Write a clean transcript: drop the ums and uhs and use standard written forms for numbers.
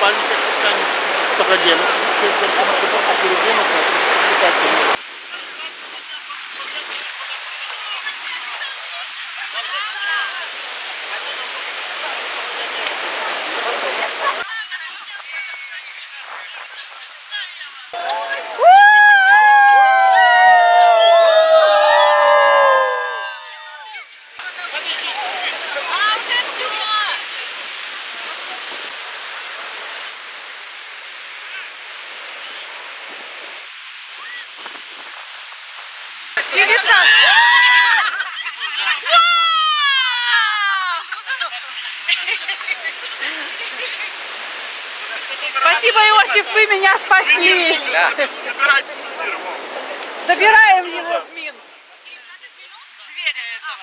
купальника спускаемся. Только оденут. А переоденут, купаться. Спасибо, Иосиф, вы меня спасли. Собирайте сувенир. Забираем его в Минск. Зверя этого.